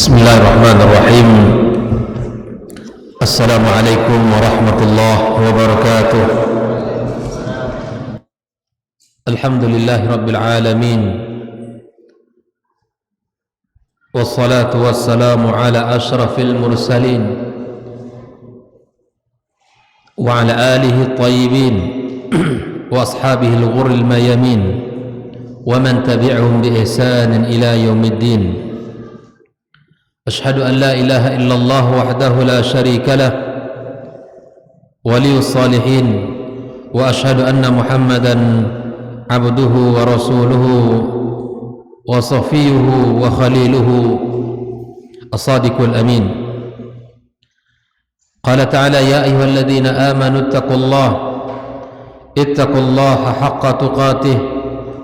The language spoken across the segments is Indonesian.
بسم الله الرحمن الرحيم. السلام عليكم ورحمة الله وبركاته. الحمد لله رب العالمين، والصلاة والسلام على أشرف المرسلين وعلى آله الطيبين وأصحابه الغر الميامين ومن تبعهم بإحسان إلى يوم الدين. أشهد أن لا إله إلا الله وحده لا شريك له ولي الصالحين، وأشهد أن محمدا عبده ورسوله وصفيه وخليله الصادق الأمين. قال تعالى: يا أيها الذين آمنوا اتقوا الله حق تقاته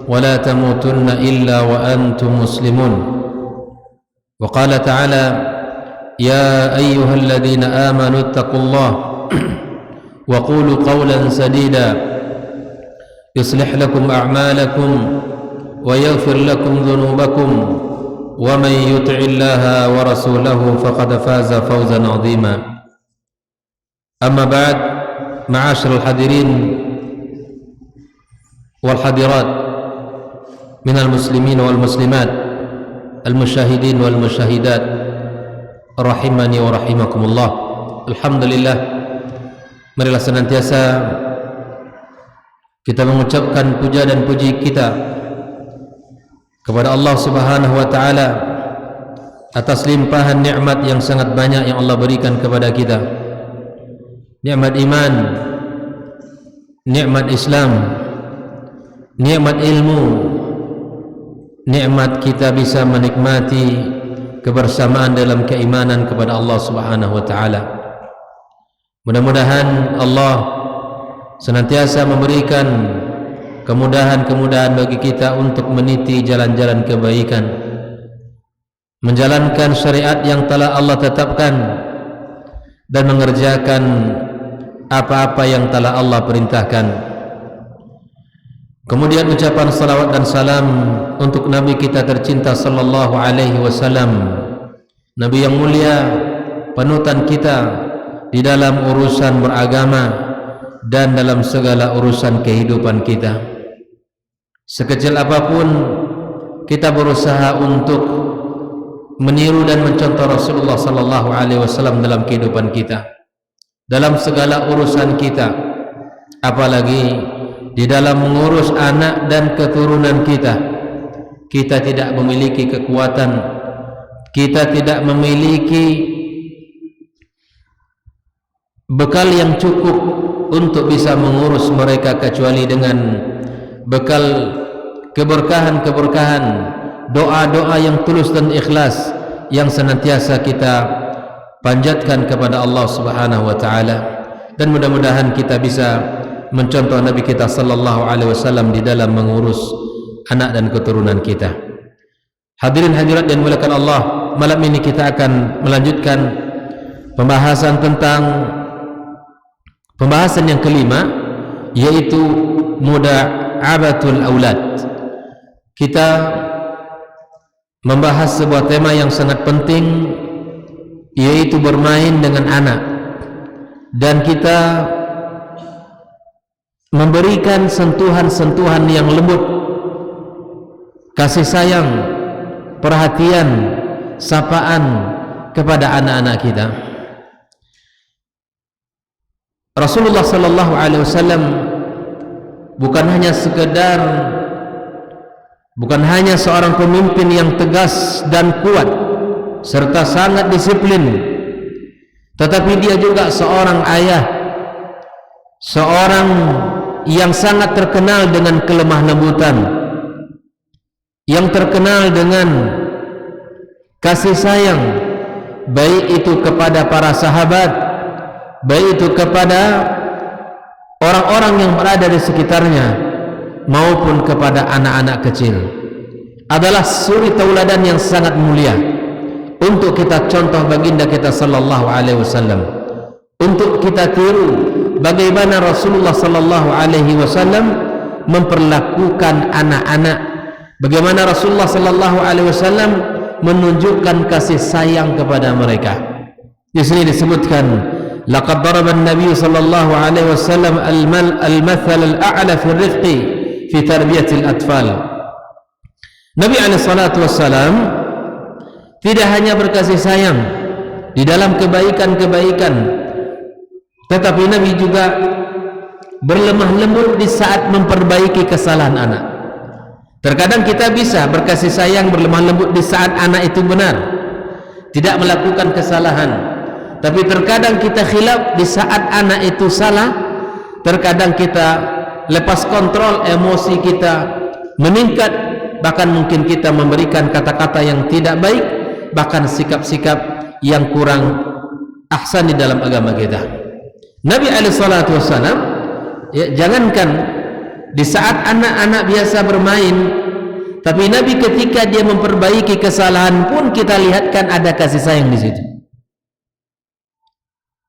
ولا تموتن إلا وأنتم مسلمون. وقال تعالى: يا أيها الذين آمنوا اتقوا الله وقولوا قولا سديدا يصلح لكم أعمالكم ويغفر لكم ذنوبكم ومن يطع الله ورسوله فقد فاز فوزا عظيما. أما بعد، معاشر الحاضرين والحاضرات من المسلمين والمسلمات المشاهدين والمشاهدات rahimani wa rahimakumullah. Alhamdulillah, marilah senantiasa kita mengucapkan puja dan puji kita kepada Allah Subhanahu wa taala atas limpahan nikmat yang sangat banyak yang Allah berikan kepada kita. Nikmat iman, nikmat Islam, nikmat ilmu, nikmat kita bisa menikmati kebersamaan dalam keimanan kepada Allah Subhanahu wa taala. Mudah-mudahan Allah senantiasa memberikan kemudahan-kemudahan bagi kita untuk meniti jalan-jalan kebaikan, menjalankan syariat yang telah Allah tetapkan dan mengerjakan apa-apa yang telah Allah perintahkan. Kemudian ucapan salawat dan salam untuk Nabi kita tercinta sallallahu alaihi wasallam, Nabi yang mulia, panutan kita di dalam urusan beragama dan dalam segala urusan kehidupan kita. Sekecil apapun kita berusaha untuk meniru dan mencontoh Rasulullah sallallahu alaihi wasallam dalam kehidupan kita, dalam segala urusan kita, apalagi di dalam mengurus anak dan keturunan kita. Kita tidak memiliki kekuatan, kita tidak memiliki bekal yang cukup untuk bisa mengurus mereka kecuali dengan bekal keberkahan-keberkahan, doa-doa yang tulus dan ikhlas yang senantiasa kita panjatkan kepada Allah Subhanahu wa taala. Dan mudah-mudahan kita bisa mencontoh Nabi kita sallallahu alaihi wasallam di dalam mengurus anak dan keturunan kita. Hadirin hadirat yang dimuliakan Allah, malam ini kita akan melanjutkan pembahasan yang kelima, yaitu muda'abatul aulad. Kita membahas sebuah tema yang sangat penting, yaitu bermain dengan anak, dan kita memberikan sentuhan-sentuhan yang lembut, kasih sayang, perhatian, sapaan kepada anak-anak kita. Rasulullah sallallahu alaihi wasallam bukan hanya seorang pemimpin yang tegas dan kuat serta sangat disiplin, tetapi dia juga seorang ayah, seorang yang sangat terkenal dengan kelemah lembutan, yang terkenal dengan kasih sayang, baik itu kepada para sahabat, baik itu kepada orang-orang yang berada di sekitarnya, maupun kepada anak-anak kecil. Adalah suri tauladan yang sangat mulia untuk kita contoh baginda kita sallallahu alaihi wasallam, untuk kita tiru bagaimana Rasulullah sallallahu alaihi wasallam memperlakukan anak-anak, bagaimana Rasulullah sallallahu alaihi wasallam menunjukkan kasih sayang kepada mereka. Di sini disebutkan, laqad daraba an-nabiy sallallahu alaihi wasallam al-mathal al-a'la fi ar-rifqi fi tarbiyati al-atfal. Nabi alaihi salatu wasallam tidak hanya berkasih sayang di dalam kebaikan-kebaikan, tetapi Nabi juga berlemah lembut di saat memperbaiki kesalahan anak. Terkadang kita bisa berkasih sayang, berlemah lembut di saat anak itu benar, tidak melakukan kesalahan. Tapi terkadang kita khilaf di saat anak itu salah. Terkadang kita lepas kontrol, emosi kita meningkat, bahkan mungkin kita memberikan kata-kata yang tidak baik, bahkan sikap-sikap yang kurang ahsan di dalam agama kita. Nabi alaihissalatu wassalam, ya, jangankan di saat anak-anak biasa bermain, tapi Nabi ketika dia memperbaiki kesalahan pun kita lihatkan ada kasih sayang di situ.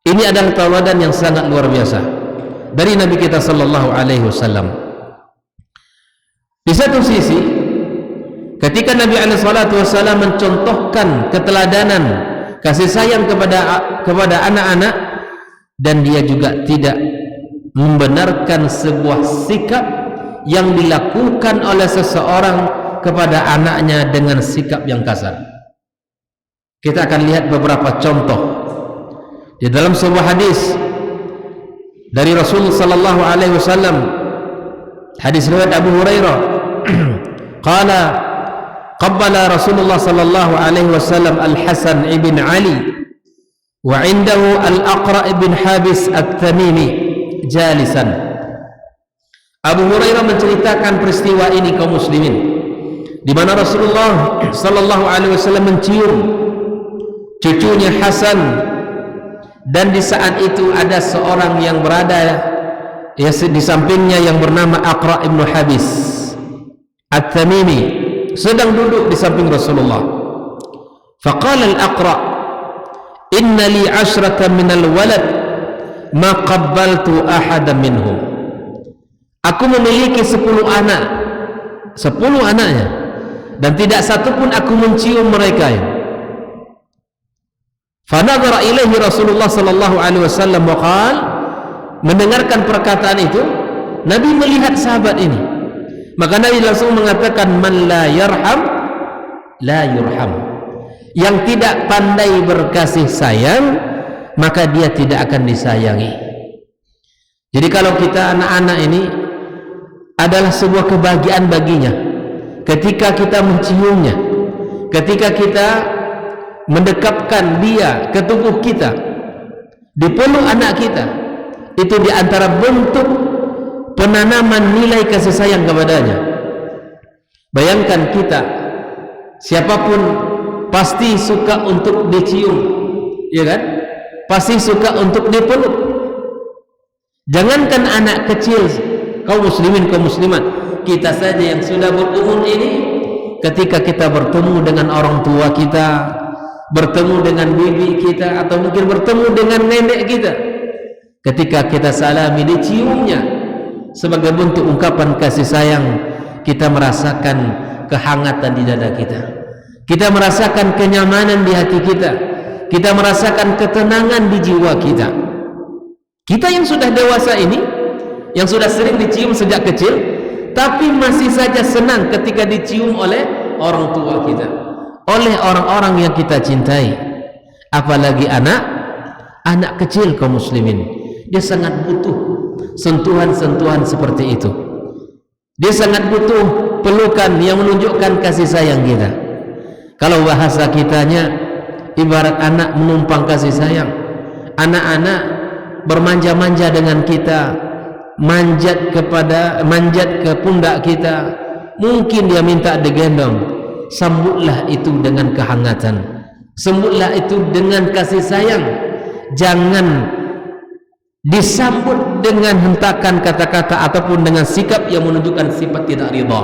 Ini adalah tauladan yang sangat luar biasa dari Nabi kita sallallahu alaihi wasallam. Di satu sisi, ketika Nabi alaihi salatu wasallam mencontohkan keteladanan kasih sayang kepada anak-anak, dan dia juga tidak membenarkan sebuah sikap yang dilakukan oleh seseorang kepada anaknya dengan sikap yang kasar. Kita akan lihat beberapa contoh di dalam sebuah hadis dari Rasul sallallahu alaihi wasallam, hadis riwayat Abu Hurairah. Qala qabbala Rasulullah sallallahu alaihi wasallam Al-Hasan ibn Ali wa indahu Al-Aqra ibn Habis At-Tamimi jalisan. Abu Hurairah menceritakan peristiwa ini kaum muslimin, di mana Rasulullah sallallahu alaihi wasallam mencium cucunya Hasan, dan di saat itu ada seorang yang berada ya di sampingnya yang bernama Aqra ibn Habis At-Tamimi sedang duduk di samping Rasulullah. Faqala al-Aqra, inna li 'ashratan min al-walad ma qabbaltu ahadan minhum. Aku memiliki 10 anak, 10 anaknya, dan tidak satu pun aku mencium mereka. Fanadhara ilaihi Rasulullah sallallahu alaihi wasallam wa qala, mendengarkan perkataan itu Nabi melihat sahabat ini, maka Nabi langsung mengatakan, man la yarham la yurham. Yang tidak pandai berkasih sayang, maka dia tidak akan disayangi. Jadi kalau kita anak-anak ini adalah sebuah kebahagiaan baginya ketika kita menciumnya, ketika kita mendekapkan dia ke tubuh kita, dipeluk anak kita, itu diantara bentuk penanaman nilai kasih sayang kepadanya. Bayangkan kita, siapapun pasti suka untuk dicium, ya kan? Pasti suka untuk dipeluk. Jangankan anak kecil, kaum muslimin, kaum muslimat, kita saja yang sudah berumur ini, ketika kita bertemu dengan orang tua kita, bertemu dengan bibi kita, atau mungkin bertemu dengan nenek kita, ketika kita salami, diciumnya sebagai bentuk ungkapan kasih sayang, kita merasakan kehangatan di dada kita, kita merasakan kenyamanan di hati kita, kita merasakan ketenangan di jiwa kita. Kita yang sudah dewasa ini, yang sudah sering dicium sejak kecil, tapi masih saja senang ketika dicium oleh orang tua kita, oleh orang-orang yang kita cintai. Apalagi anak kecil kaum muslimin, dia sangat butuh sentuhan-sentuhan seperti itu. Dia sangat butuh pelukan yang menunjukkan kasih sayang kita. Kalau bahasa kitanya, ibarat anak menumpang kasih sayang. Anak-anak bermanja-manja dengan kita, manjat ke pundak kita, mungkin dia minta digendong. Sambutlah itu dengan kehangatan, sambutlah itu dengan kasih sayang. Jangan disambut dengan hentakan kata-kata ataupun dengan sikap yang menunjukkan sifat tidak ridha.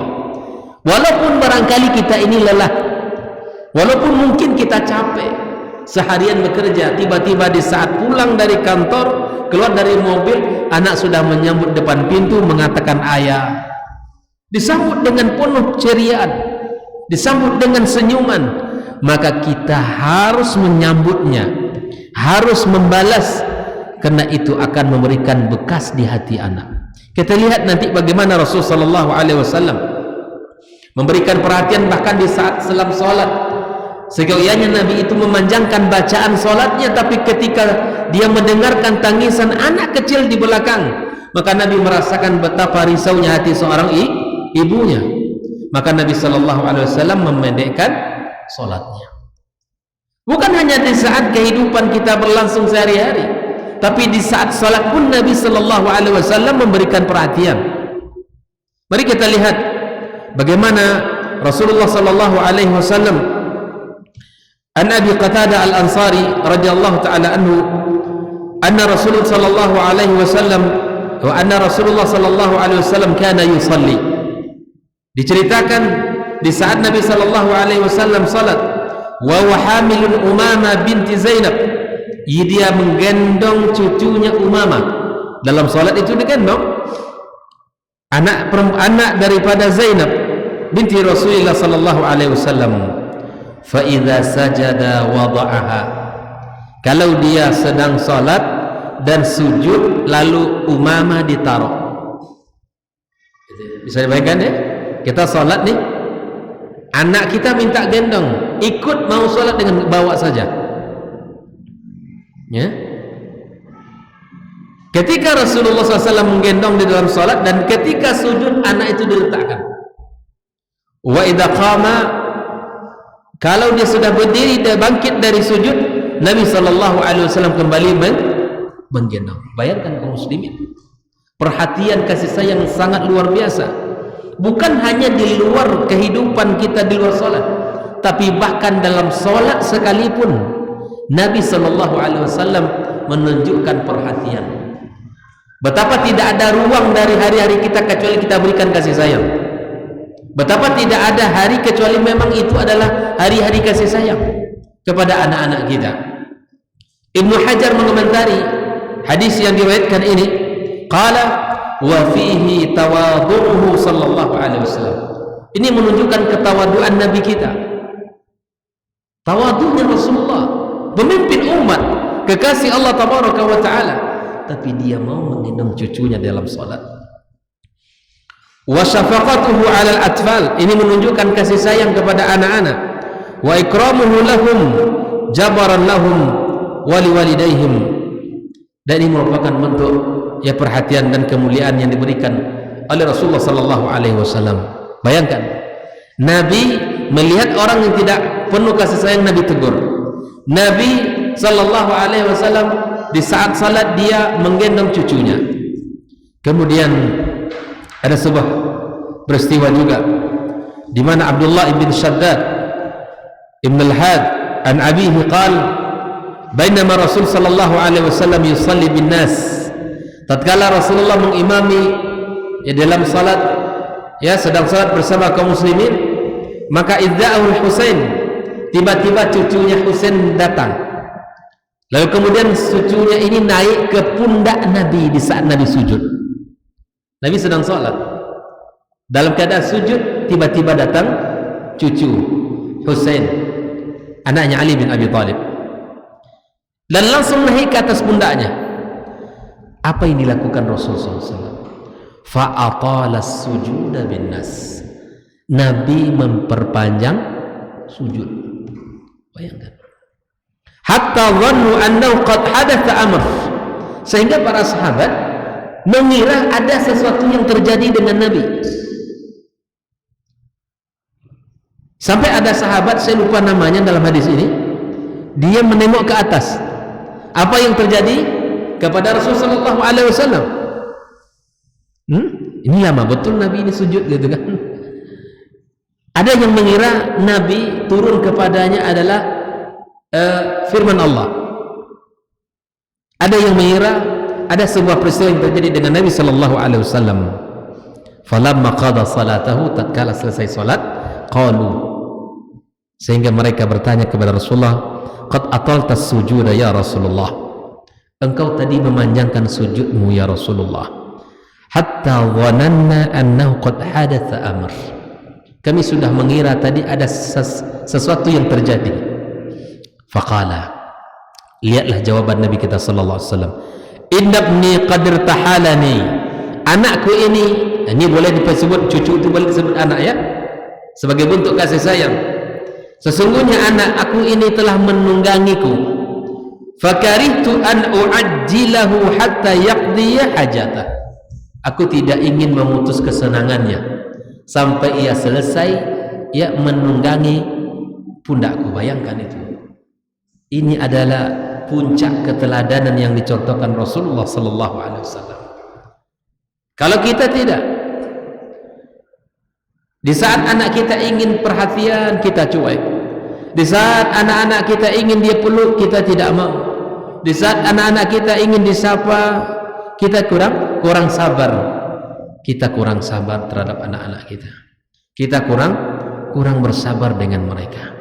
Walaupun barangkali kita ini lelah, walaupun mungkin kita capek seharian bekerja, tiba-tiba di saat pulang dari kantor, keluar dari mobil, anak sudah menyambut depan pintu mengatakan ayah, disambut dengan penuh ceriaan, disambut dengan senyuman. maka kita harus menyambutnya, harus membalas, karena itu akan memberikan bekas di hati anak. Kita lihat nanti bagaimana Rasul sallallahu alaihi wasallam memberikan perhatian bahkan di saat selam salat. Segoyanya Nabi itu memanjangkan bacaan salatnya, tapi ketika dia mendengarkan tangisan anak kecil di belakang, maka Nabi merasakan betapa risaunya hati seorang ibunya. Maka Nabi sallallahu alaihi wasallam memendekkan salatnya. Bukan hanya di saat kehidupan kita berlangsung sehari-hari, tapi di saat salat pun Nabi sallallahu alaihi wasallam memberikan perhatian. Mari kita lihat bagaimana Rasulullah sallallahu alaihi wasallam. An Abi Qatadah Al-Ansari radhiyallahu taala anhu, anna Rasulullah sallallahu alaihi wasallam wa anna Rasulullah sallallahu alaihi wasallam kana yusalli. Diceritakan di saat Nabi sallallahu alaihi wasallam salat, wa huwa hamilun Umamah binti Zainab, dia menggendong cucunya Umamah. Dalam salat itu digendong anak daripada Zainab binti Rasulullah sallallahu alaihi wasallam. Fa idza sajada wada'aha, kalau dia sedang salat dan sujud lalu Umamah ditaruh. Bisa dibayangkan ya, kita salat nih, anak kita minta gendong, ikut mau salat dengan bawa saja ya. Ketika Rasulullah SAW menggendong di dalam salat, dan ketika sujud anak itu diletakkan. Wa idza qama, kalau dia sudah berdiri dan bangkit dari sujud, Nabi sallallahu alaihi wasallam kembali menggendong. Bayangkan kaum muslimin, perhatian kasih sayang sangat luar biasa. Bukan hanya di luar kehidupan kita di luar salat, tapi bahkan dalam salat sekalipun Nabi sallallahu alaihi wasallam menunjukkan perhatian. Betapa tidak ada ruang dari hari-hari kita kecuali kita berikan kasih sayang. Betapa tidak ada hari kecuali memang itu adalah hari-hari kasih sayang kepada anak-anak kita. Ibnu Hajar mengomentari hadis yang diriwayatkan ini, qala wa fihi tawadhu'uhu sallallahu alaihi wasallam. Ini menunjukkan ketawaduan Nabi kita. Tawadhu'nya Rasulullah, pemimpin umat, kekasih Allah tabaraka wa taala, tapi dia mau menggendong cucunya dalam salat. Wa syafaqatuhu 'alal atfal, ini menunjukkan kasih sayang kepada anak-anak. Wa ikramuhu lahum jabaran lahum wa liwalidayhim, dan ini merupakan bentuk ya perhatian dan kemuliaan yang diberikan oleh Rasulullah sallallahu alaihi wasallam. Bayangkan, Nabi melihat orang yang tidak penuh kasih sayang, Nabi tegur. Nabi sallallahu alaihi wasallam di saat salat dia menggendong cucunya. Kemudian ada sebuah peristiwa juga di mana Abdullah ibn Shaddad ibn al-Had an abihi qala bainama Rasul sallallahu alaihi wasallam yusalli bin nas, tatkala Rasulullah mengimami ya dalam salat, ya sedang salat bersama kaum muslimin, maka idza'ul Husain, tiba-tiba cucunya Husain datang. Lalu kemudian cucunya ini naik ke pundak Nabi di saat Nabi sujud. Nabi sedang sholat, dalam keadaan sujud, tiba-tiba datang cucu Husain, anaknya Ali bin Abi Thalib, dan langsung naik ke atas pundaknya. Apa yang dilakukan Rasulullah SAW? Fa'atala sujuda bin nas, Nabi memperpanjang sujud. Bayangkan, hatta dhannu annahu qad hadatha amr, sehingga para sahabat mengira ada sesuatu yang terjadi dengan Nabi. Sampai ada sahabat, saya lupa namanya dalam hadis ini, dia menengok ke atas. Apa yang terjadi kepada Rasulullah sallallahu alaihi wasallam? Ini lama betul Nabi ini sujud gitu kan. Ada yang mengira Nabi turun kepadanya adalah firman Allah. Ada yang mengira ada sebuah peristiwa yang terjadi dengan Nabi sallallahu alaihi wasallam. Falamma qada salatahu, tatkala selesai salat, qalu, sehingga mereka bertanya kepada Rasulullah, qad atalta sujuda ya Rasulullah, engkau tadi memanjangkan sujudmu ya Rasulullah, hatta dhananna annahu qad hadatha amr, kami sudah mengira tadi ada sesuatu yang terjadi. Faqala, lihatlah jawaban Nabi kita sallallahu alaihi wasallam, innabni qad irtahalani, anakku ini boleh disebut cucu, itu boleh disebut anak ya, sebagai bentuk kasih sayang. Sesungguhnya anak aku ini telah menunggangiku, fakarihtu an uajjilahu hatta yaqdiya hajatah, aku tidak ingin memutus kesenangannya sampai ia selesai ia menunggangi pundakku. Bayangkan itu, ini adalah puncak keteladanan yang dicontohkan Rasulullah sallallahu alaihi wasallam. Kalau kita tidak, di saat anak kita ingin perhatian kita cuek, di saat anak-anak kita ingin dia peluk kita tidak mau, di saat anak-anak kita ingin disapa kita kurang sabar, kita kurang sabar terhadap anak-anak kita kurang bersabar dengan mereka.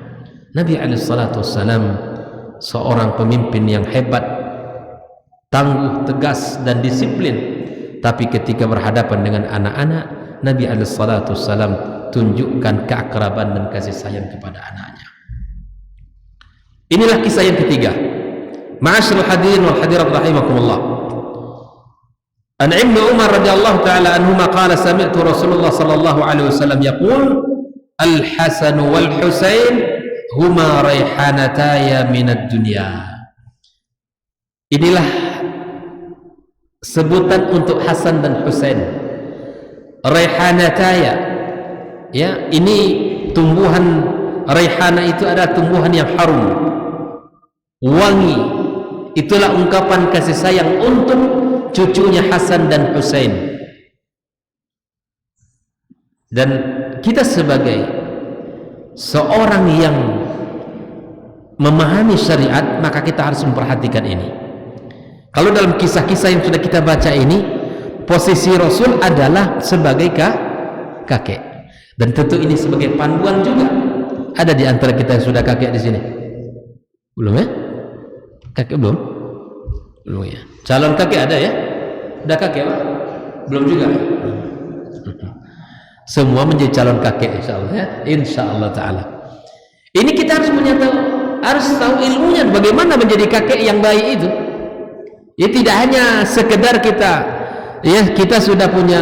Nabi alaihissalatu wassalam seorang pemimpin yang hebat, tangguh, tegas dan disiplin, tapi ketika berhadapan dengan anak-anak, Nabi alaihissalatu wassalam tunjukkan keakraban dan kasih sayang kepada anaknya. Inilah kisah yang ketiga. Ma'asyiral hadirin wal hadirat rahimakumullah. An Ibnu Umar radhiyallahu taala anhuma qala sami'tu Rasulullah sallallahu alaihi wasallam yaqul al-Hasan wal Husain huma raihanataya minad dunya. Inilah sebutan untuk Hasan dan Husain, raihanataya ya. Ini tumbuhan raihana itu adalah tumbuhan yang harum, wangi. Itulah ungkapan kasih sayang untuk cucunya Hasan dan Husain. Dan kita sebagai seorang yang memahami syariat, maka kita harus memperhatikan ini. Kalau dalam kisah-kisah yang sudah kita baca ini, posisi Rasul adalah sebagai kakek, dan tentu ini sebagai panduan juga. Ada di antara kita yang sudah kakek di sini? Belum ya? Kakek belum? Belum ya. Calon kakek ada ya? Udah kakek Pak? Belum juga. Semua menjadi calon kakek insyaallah ya. Insyaallah taala. Ini kita harus harus tahu ilmunya bagaimana menjadi kakek yang baik itu. Ya tidak hanya sekedar kita sudah punya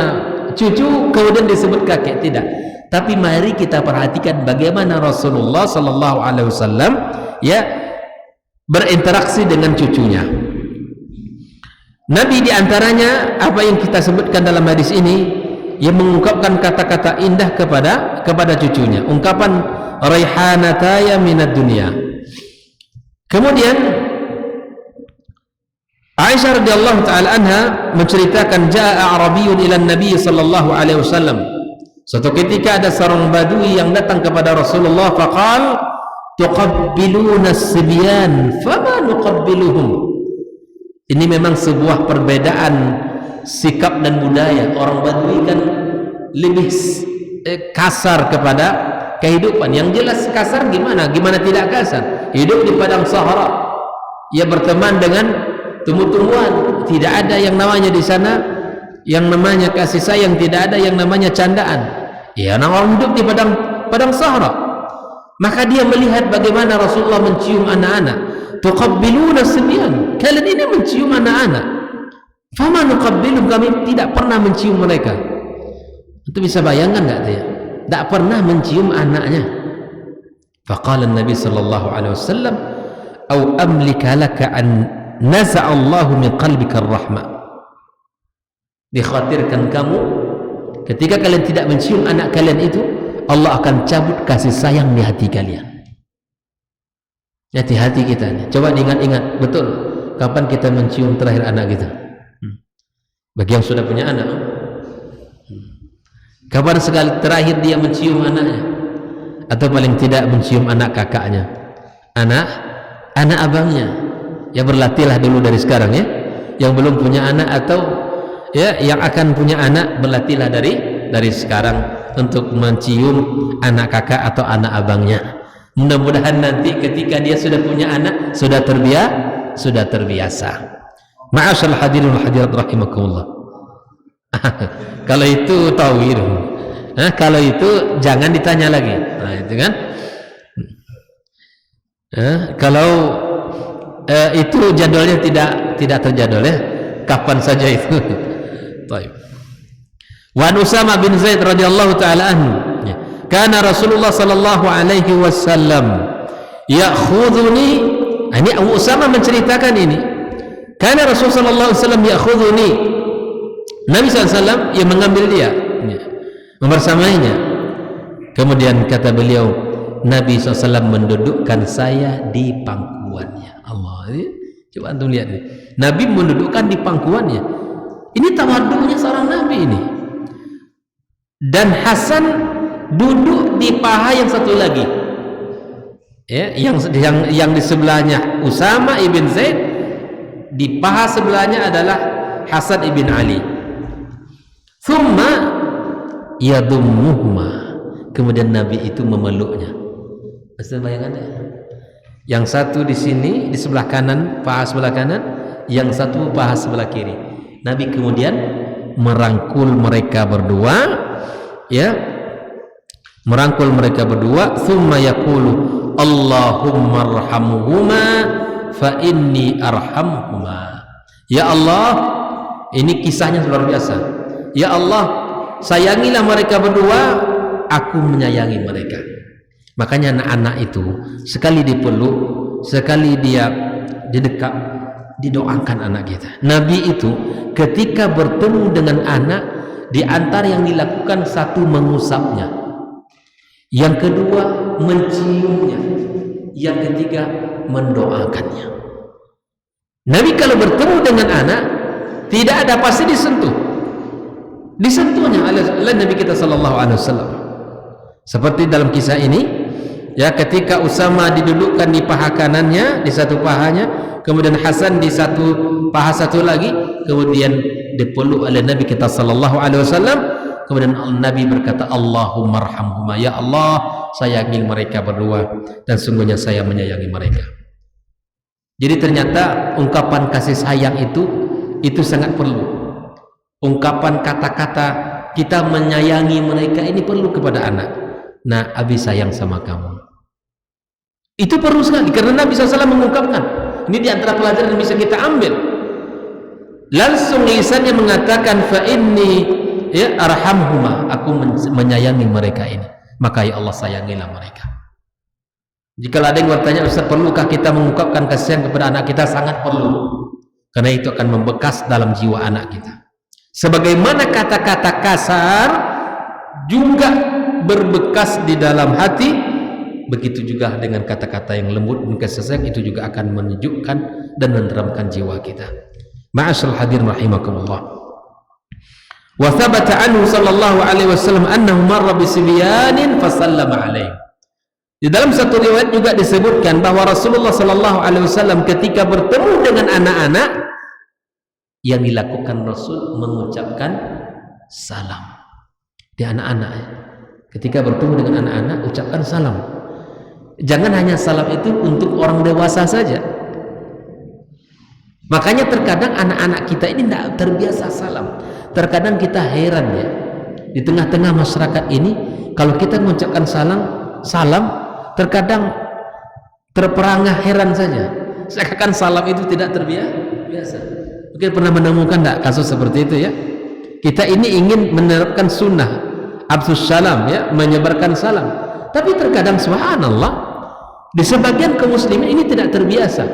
cucu kemudian disebut kakek, tidak. Tapi mari kita perhatikan bagaimana Rasulullah sallallahu alaihi wasallam ya berinteraksi dengan cucunya. Nabi diantaranya apa yang kita sebutkan dalam hadis ini, yang mengungkapkan kata-kata indah kepada cucunya, ungkapan raihanataya minad dunya. Kemudian Aisyah radhiyallahu taala anha menceritakan, jaa Arabiyyun ila Nabi sallallahu alaihi wasallam. Suatu ketika ada seorang badui yang datang kepada Rasulullah, faqal tuqabbiluna as-sibyan fama nuqabbiluhum. Ini memang sebuah perbedaan sikap dan budaya. Orang badui kan lebih kasar kepada kehidupan. Yang jelas kasar gimana tidak kasar. Hidup di padang sahara, ia berteman dengan tumbuh-tumbuhan, tidak ada yang namanya di sana yang namanya kasih sayang, tidak ada yang namanya candaan. Ya, orang hidup di padang sahara. Maka dia melihat bagaimana Rasulullah mencium anak-anak. Tuqabbiluna sibyan, kalian ini mencium anak-anak. Fama nuqabbiluhum, kami tidak pernah mencium mereka. Itu bisa bayangkan enggak dia? Tidak pernah mencium anaknya. Faqala Nabi sallallahu alaihi wasallam, "Au amlika laka an naza'allahu min qalbika ar-rahmah." Dikhawatirkan kamu ketika kalian tidak mencium anak kalian itu, Allah akan cabut kasih sayang di hati kalian. Hati-hati kita nih. Coba diingat-ingat betul kapan kita mencium terakhir anak kita. Bagi yang sudah punya anak, kapan sekali terakhir dia mencium anaknya, atau paling tidak mencium anak kakaknya, anak abangnya. Ya berlatihlah dulu dari sekarang ya. Yang belum punya anak atau ya yang akan punya anak, berlatihlah dari sekarang untuk mencium anak kakak atau anak abangnya. Mudah-mudahan nanti ketika dia sudah punya anak sudah terbiasa. Ma'asyal hadirin wal hadirat rahimakumullah. Kalau itu tawir, Nah, kalau itu jangan ditanya lagi. Nah, itu kan. Kalau itu jadwalnya tidak terjadwal ya, kapan saja itu. Baik. Wa Usama bin Zaid radhiyallahu taala anhu. Kana Rasulullah sallallahu alaihi wasallam ya'khudhuni. Ini Abu Usama menceritakan ini. Kana Rasulullah sallallahu alaihi wasallam ya'khudhuni. Nabi SAW yang mengambil dia, membersamainya. Kemudian kata beliau, Nabi SAW mendudukkan saya di pangkuannya. Allah, coba antum lihat nih. Nabi mendudukkan di pangkuannya. Ini tawadhunya seorang Nabi ini. Dan Hasan duduk di paha yang satu lagi. Ya, yang di sebelahnya Usama ibn Zaid, di paha sebelahnya adalah Hasan ibn Ali. Thumma yadummuhuma. Kemudian Nabi itu memeluknya. Bisa bayangannya? Yang satu di sini di sebelah kanan, paha sebelah kanan, yang satu paha sebelah kiri. Nabi kemudian merangkul mereka berdua, ya. Merangkul mereka berdua, thumma yaqulu Allahumma arhamhuma fa inni arhamhuma. Ya Allah, ini kisahnya luar biasa. Ya Allah, sayangilah mereka berdua, aku menyayangi mereka. Makanya anak-anak itu sekali dipeluk, sekali dia didekat, didoakan anak kita. Nabi itu ketika bertemu dengan anak, di antara yang dilakukan, satu mengusapnya, yang kedua menciumnya, yang ketiga mendoakannya. Nabi kalau bertemu dengan anak, tidak ada pasti disentuhnya oleh Nabi kita sallallahu alaihi wasallam. Seperti dalam kisah ini, ya, ketika Usama didudukkan di paha kanannya, di satu pahanya, kemudian Hasan di satu paha satu lagi, kemudian dipeluk oleh Nabi kita sallallahu alaihi wasallam. Kemudian Nabi berkata, Allahumma arhamhuma, ya Allah, sayangi mereka berdua, dan sungguhnya saya menyayangi mereka. Jadi ternyata ungkapan kasih sayang itu sangat perlu. Ungkapan kata-kata kita menyayangi mereka ini perlu kepada anak. Nah, Abi sayang sama kamu. Itu perlu sekali, karena Nabi SAW mengungkapkan. Ini di antara pelajaran yang bisa kita ambil. Langsung lisannya mengatakan, fa inni ya arhamhuma, aku menyayangi mereka ini. Maka ya Allah, sayangilah mereka. Jika ada yang bertanya, Ustaz, perlukah kita mengungkapkan kasih sayang kepada anak kita? Sangat perlu. Karena itu akan membekas dalam jiwa anak kita. Sebagaimana kata-kata kasar juga berbekas di dalam hati, begitu juga dengan kata-kata yang lembut dan kasih sayang itu juga akan menunjukkan dan meneramkan jiwa kita. Ma'asyiral hadirin rahimakumullah. Wa thabata anhu sallallahu alaihi wasallam annahu marra bi sibyanin fa sallama alaihi. Di dalam satu riwayat juga disebutkan bahwa Rasulullah sallallahu alaihi wasallam ketika bertemu dengan anak-anak, yang dilakukan Rasul mengucapkan salam di anak-anak. Ketika bertemu dengan anak-anak, ucapkan salam. Jangan hanya salam itu untuk orang dewasa saja. Makanya terkadang anak-anak kita ini tidak terbiasa salam. Terkadang kita heran ya, di tengah-tengah masyarakat ini, kalau kita mengucapkan salam, terkadang terperangah heran saja. Seakan salam itu tidak terbiasa. Mungkin pernah menemukan tidak kasus seperti itu ya? Kita ini ingin menerapkan sunnah absus salam, ya, menyebarkan salam. Tapi terkadang subhanallah, di sebagian kaum muslimin ini tidak terbiasa.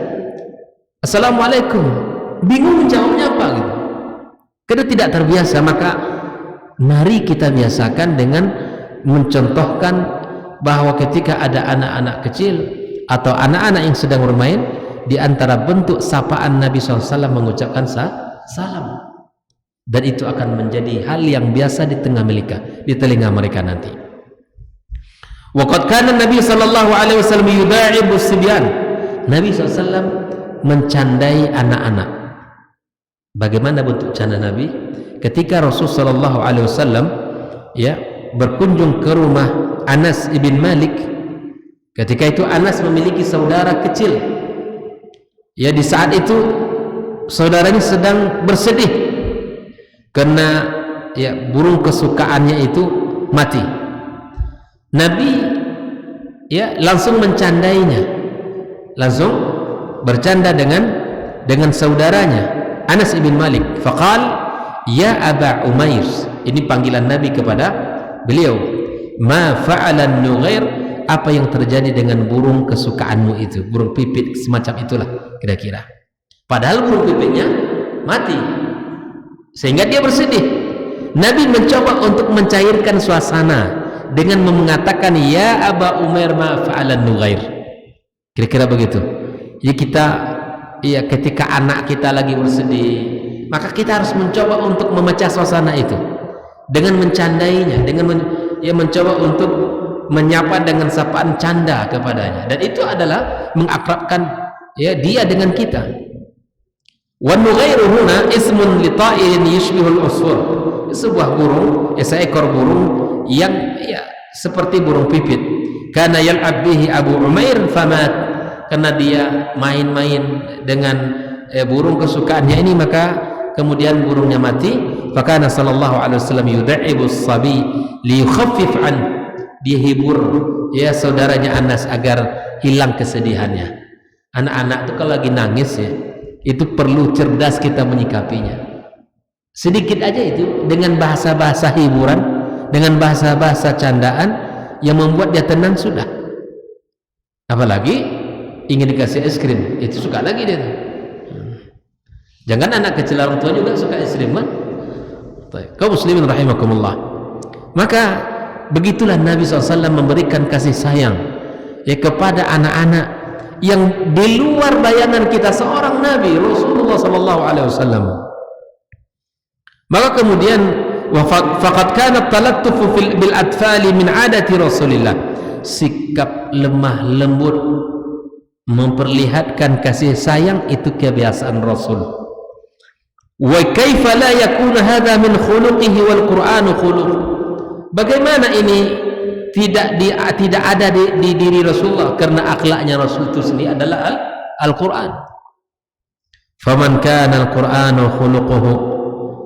Assalamualaikum, bingung jawabnya apa gitu. Karena tidak terbiasa, maka mari kita biasakan dengan mencontohkan bahwa ketika ada anak-anak kecil atau anak-anak yang sedang bermain, di antara bentuk sapaan Nabi SAW mengucapkan salam, dan itu akan menjadi hal yang biasa di telinga mereka nanti. Waqad kana Nabi sallallahu alaihi wasallam yuda'ibu sibyan. Nabi SAW mencandai anak-anak. Bagaimana bentuk canda Nabi? Ketika Rasul sallallahu alaihi wasallam ya berkunjung ke rumah Anas ibn Malik, ketika itu Anas memiliki saudara kecil. Ya, di saat itu saudaranya sedang bersedih karena ya burung kesukaannya itu mati. Nabi ya langsung mencandainya, langsung bercanda dengan saudaranya Anas ibn Malik. Faqal ya Aba Umair, ini panggilan Nabi kepada beliau, ma fa'alan nughair, apa yang terjadi dengan burung kesukaanmu itu, burung pipit semacam itulah kira-kira. Padahal burung pipitnya mati, sehingga dia bersedih. Nabi mencoba untuk mencairkan suasana dengan mengatakan ya Aba Umair ma fa'alan nughair, kira-kira begitu. Jadi kita ya ketika anak kita lagi bersedih, maka kita harus mencoba untuk memecah suasana itu dengan mencandainya, dengan mencoba untuk menyapa dengan sapaan canda kepadanya, dan itu adalah mengakrabkan ya dia dengan kita. Wan nughairu huna ismun li ta'irin yushbihul usfur, sebuah burung, seekor burung yang ya seperti burung pipit. Kana yal'ab bihi Abu Umair famat, karena dia main-main dengan burung kesukaannya ini, maka kemudian burungnya mati. Fakana sallallahu alaihi wasallam yud'ibu as-sabi li yukhaffif an, dia hibur ya saudaranya Anas agar hilang kesedihannya. Anak-anak itu kalau lagi nangis ya, itu perlu cerdas kita menyikapinya. Sedikit aja itu dengan bahasa-bahasa hiburan, dengan bahasa-bahasa candaan yang membuat dia tenang sudah. Apalagi ingin dikasih es krim, itu suka lagi dia tuh. Jangan anak kecil, orang tua juga suka es krim kan? Kaum muslimin rahimakumullah. Maka begitulah Nabi SAW memberikan kasih sayang ya kepada anak-anak yang di luar bayangan kita, seorang Nabi Rasulullah SAW. Maka kemudian faqad kana talattufu bil atfali min adati Rasulillah, sikap lemah lembut memperlihatkan kasih sayang itu kebiasaan Rasul. Wa kaifa la yakunu hadha min khuluqihi wal Qur'anu khuluq, bagaimana ini tidak ada di diri Rasulullah, karena akhlaknya Rasul itu sendiri adalah Al-Quran. Faman kana Al-Qur'anu khuluquhu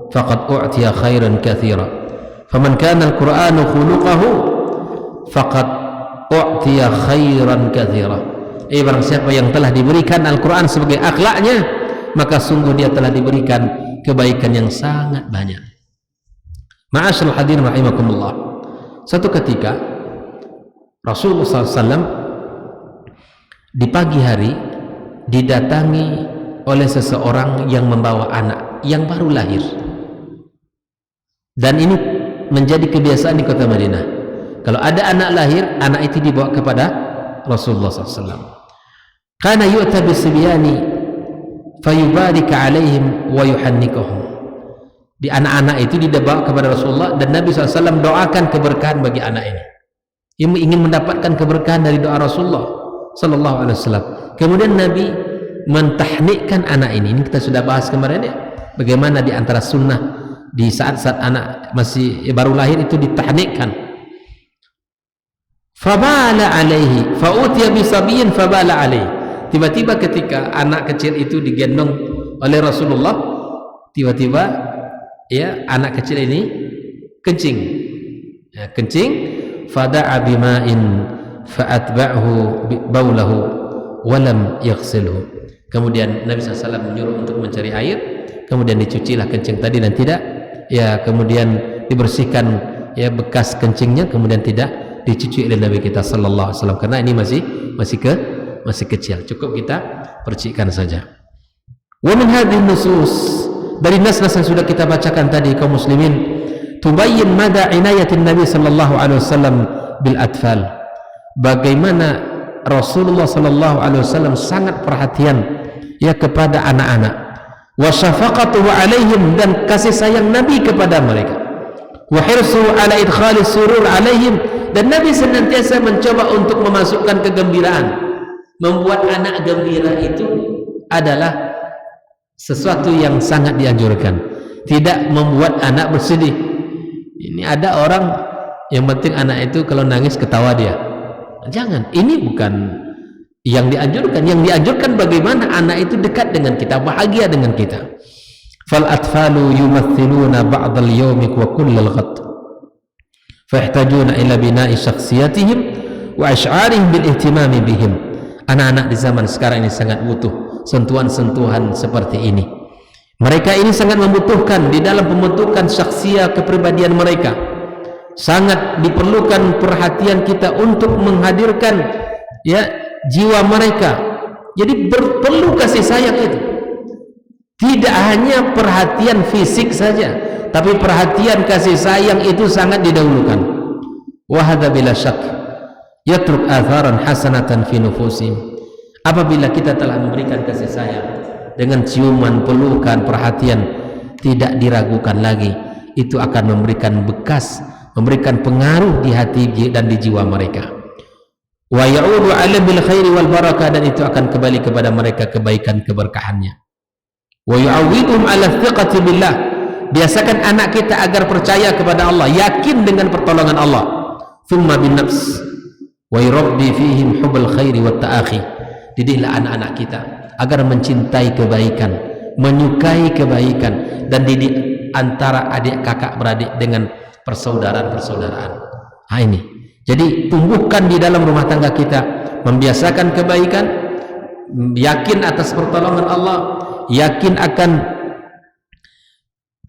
faqad u'tiya khairan katsira, faman kana Al-Qur'anu khuluquhu faqad u'tiya khairan katsira. Barang siapa yang telah diberikan Al-Quran sebagai akhlaknya, maka sungguh dia telah diberikan kebaikan yang sangat banyak. Ma'asyiral hadirin rahimakumullah. Suatu ketika Rasulullah SAW di pagi hari didatangi oleh seseorang yang membawa anak yang baru lahir, dan ini menjadi kebiasaan di kota Madinah. Kalau ada anak lahir, anak itu dibawa kepada Rasulullah SAW. Kana yu'ta bisibyani fayubarika alaihim wa yuhannikuhum. Di anak-anak itu dibawa kepada Rasulullah, dan Nabi SAW doakan keberkahan bagi anak ini. Ia ingin mendapatkan keberkahan dari doa Rasulullah SAW. Kemudian Nabi mentahnikkan anak ini. Ini kita sudah bahas kemarin ya, bagaimana di antara sunnah di saat-saat anak masih baru lahir itu ditahnikkan. Fabala alaihi fa'utiya bisabiyin fabala alaihi. Tiba-tiba ketika anak kecil itu digendong oleh Rasulullah, tiba-tiba ya anak kecil ini kencing ya, kencing. Fada'a bima'in fa'atba'hu baulahu walam yaghsilhu. Kemudian Nabi SAW menyuruh untuk mencari air, kemudian dicucilah kencing tadi, dan tidak ya kemudian dibersihkan ya bekas kencingnya, kemudian tidak dicuci oleh Nabi kita sallallahu alaihi wasallam, karena ini masih kecil, cukup kita percikan saja. Wa min hadhihi nusus, dari nas-nas yang sudah kita bacakan tadi kaum muslimin, tubayyin mada inayatin Nabi sallallahu alaihi wasallam bil atfal, bagaimana Rasulullah sallallahu alaihi wasallam sangat perhatian ya kepada anak-anak, wa syafaqatuhu alaihim, dan kasih sayang Nabi kepada mereka, wa hirsuhu ala idkhalis surur alaihim, dan Nabi senantiasa mencoba untuk memasukkan kegembiraan. Membuat anak gembira itu adalah sesuatu yang sangat dianjurkan, tidak membuat anak bersedih. Ini ada orang yang penting anak itu kalau nangis ketawa dia, jangan, ini bukan yang dianjurkan. Yang dianjurkan bagaimana anak itu dekat dengan kita, bahagia dengan kita. Fal atfalu yumathiluna ba'dal yawmi wa kullal ghad, fahtajuna ila bina'i syakhsiyatihim wa asy'arihim bil ihtimami bihim. Anak-anak di zaman sekarang ini sangat butuh sentuhan-sentuhan seperti ini. Mereka ini sangat membutuhkan di dalam pembentukan syakhsiyah kepribadian mereka. Sangat diperlukan perhatian kita untuk menghadirkan ya jiwa mereka. Jadi perlu kasih sayang itu. Tidak hanya perhatian fisik saja, tapi perhatian kasih sayang itu sangat didahulukan. Wa hadza bila syak yatruk atharan hasanatan fi nufusihim. Apabila kita telah memberikan kasih sayang dengan ciuman, pelukan, perhatian, tidak diragukan lagi, itu akan memberikan bekas, memberikan pengaruh di hati dan di jiwa mereka. Wa ya'udu 'ala bil khairi wal barakah, dan itu akan kembali kepada mereka kebaikan keberkahannya. Wa yu'awwidhum 'ala thiqati billah, biasakan anak kita agar percaya kepada Allah, yakin dengan pertolongan Allah. Thumma bin nafs wa yurabbi fihim hubbal khairi wat ta'akhi, didiklah anak-anak kita agar mencintai kebaikan, menyukai kebaikan, dan didik antara adik kakak beradik dengan persaudaraan-persaudaraan. Nah ini, jadi tumbuhkan di dalam rumah tangga kita, membiasakan kebaikan, yakin atas pertolongan Allah, yakin akan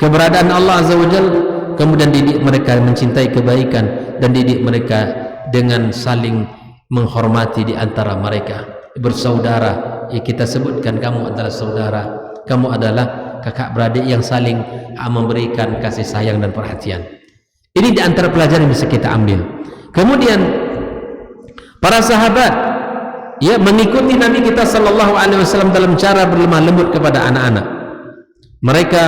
keberadaan Allah Azza wa Jalla, kemudian didik mereka mencintai kebaikan, dan didik mereka dengan saling menghormati di antara mereka, bersaudara. Ya, kita sebutkan kamu adalah saudara, kamu adalah kakak beradik yang saling memberikan kasih sayang dan perhatian. Ini di antara pelajaran yang bisa kita ambil. Kemudian para sahabat ya mengikuti Nabi kita sallallahu alaihi wasallam dalam cara berlemah lembut kepada anak-anak. Mereka